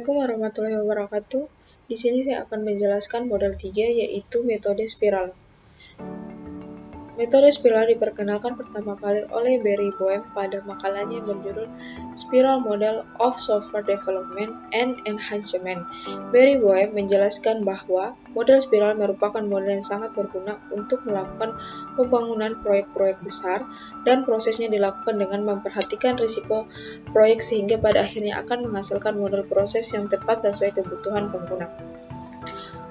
Assalamualaikum warahmatullahi wabarakatuh. Di sini saya akan menjelaskan model 3, yaitu metode spiral. Metode spiral diperkenalkan pertama kali oleh Barry Boehm pada makalahnya yang berjudul Spiral Model of Software Development and Enhancement. Barry Boehm menjelaskan bahwa model spiral merupakan model yang sangat berguna untuk melakukan pembangunan proyek-proyek besar, dan prosesnya dilakukan dengan memperhatikan risiko proyek sehingga pada akhirnya akan menghasilkan model proses yang tepat sesuai kebutuhan pengguna.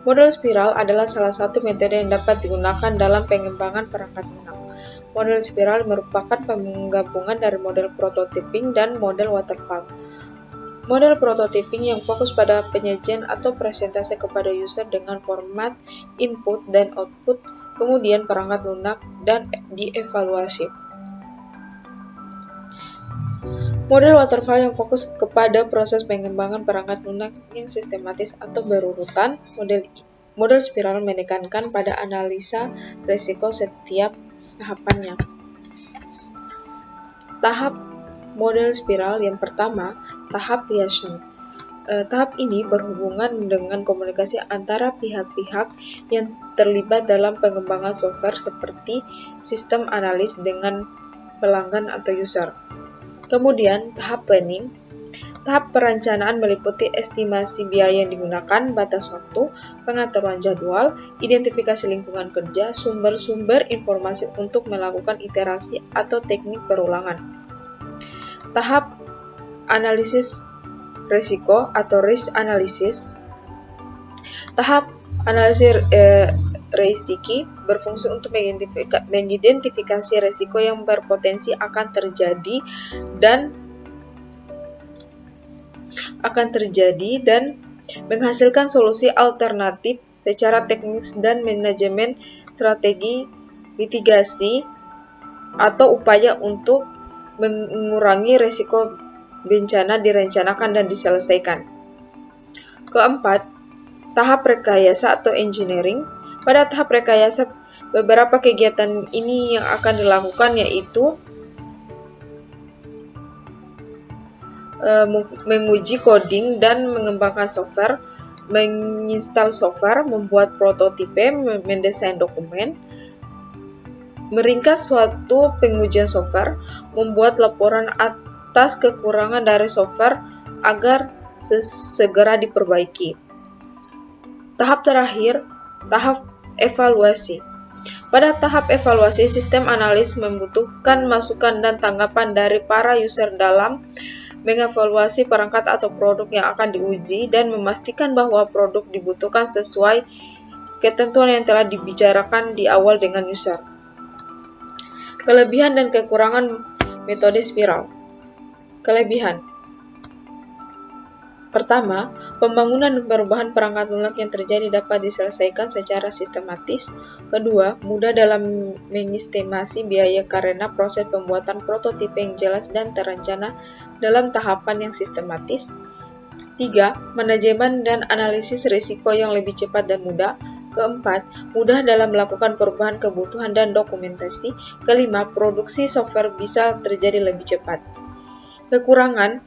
Model spiral adalah salah satu metode yang dapat digunakan dalam pengembangan perangkat lunak. Model spiral merupakan penggabungan dari model prototyping dan model waterfall. Model prototyping yang fokus pada penyajian atau presentasi kepada user dengan format input dan output, kemudian perangkat lunak dan dievaluasi. Model waterfall yang fokus kepada proses pengembangan perangkat lunak yang sistematis atau berurutan. Model spiral menekankan pada analisa risiko setiap tahapannya. Tahap model spiral yang pertama, tahap liaison. Tahap ini berhubungan dengan komunikasi antara pihak-pihak yang terlibat dalam pengembangan software seperti sistem analis dengan pelanggan atau user. Kemudian, tahap planning. Tahap perencanaan meliputi estimasi biaya yang digunakan, batas waktu, pengaturan jadwal, identifikasi lingkungan kerja, sumber-sumber informasi untuk melakukan iterasi atau teknik perulangan. Tahap analisis risiko atau risk analysis. Tahap analisis risiko berfungsi untuk mengidentifikasi risiko yang berpotensi akan terjadi dan menghasilkan solusi alternatif secara teknis dan manajemen strategi mitigasi atau upaya untuk mengurangi risiko bencana direncanakan dan diselesaikan. Keempat, tahap rekayasa atau engineering. Pada tahap rekayasa, beberapa kegiatan ini yang akan dilakukan yaitu menguji coding dan mengembangkan software, menginstal software, membuat prototipe, mendesain dokumen, meringkas suatu pengujian software, membuat laporan atas kekurangan dari software agar segera diperbaiki. Tahap terakhir, tahap evaluasi. Pada tahap evaluasi, sistem analis membutuhkan masukan dan tanggapan dari para user dalam mengevaluasi perangkat atau produk yang akan diuji dan memastikan bahwa produk dibutuhkan sesuai ketentuan yang telah dibicarakan di awal dengan user. Kelebihan dan kekurangan metode spiral. Kelebihan. Pertama, pembangunan dan perubahan perangkat lunak yang terjadi dapat diselesaikan secara sistematis. Kedua, mudah dalam mengestimasi biaya karena proses pembuatan prototipe yang jelas dan terencana dalam tahapan yang sistematis. 3. Manajemen dan analisis risiko yang lebih cepat dan mudah. Keempat, mudah dalam melakukan perubahan kebutuhan dan dokumentasi. Kelima, produksi software bisa terjadi lebih cepat. Kekurangan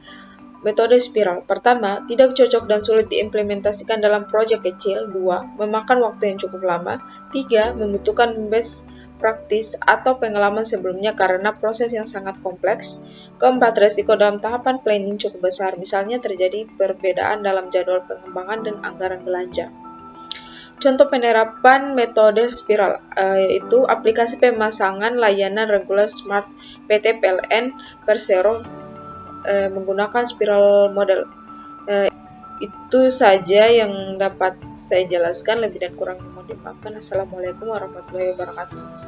metode spiral. Pertama, tidak cocok dan sulit diimplementasikan dalam proyek kecil. 2. Memakan waktu yang cukup lama. 3. Membutuhkan best practice atau pengalaman sebelumnya karena proses yang sangat kompleks. Keempat, resiko dalam tahapan planning cukup besar. Misalnya terjadi perbedaan dalam jadwal pengembangan dan anggaran belanja. Contoh penerapan metode spiral yaitu aplikasi pemasangan layanan reguler Smart PT PLN Persero menggunakan spiral model. Itu saja yang dapat saya jelaskan, lebih dan kurangnya mohon dimaafkan. Assalamualaikum warahmatullahi wabarakatuh.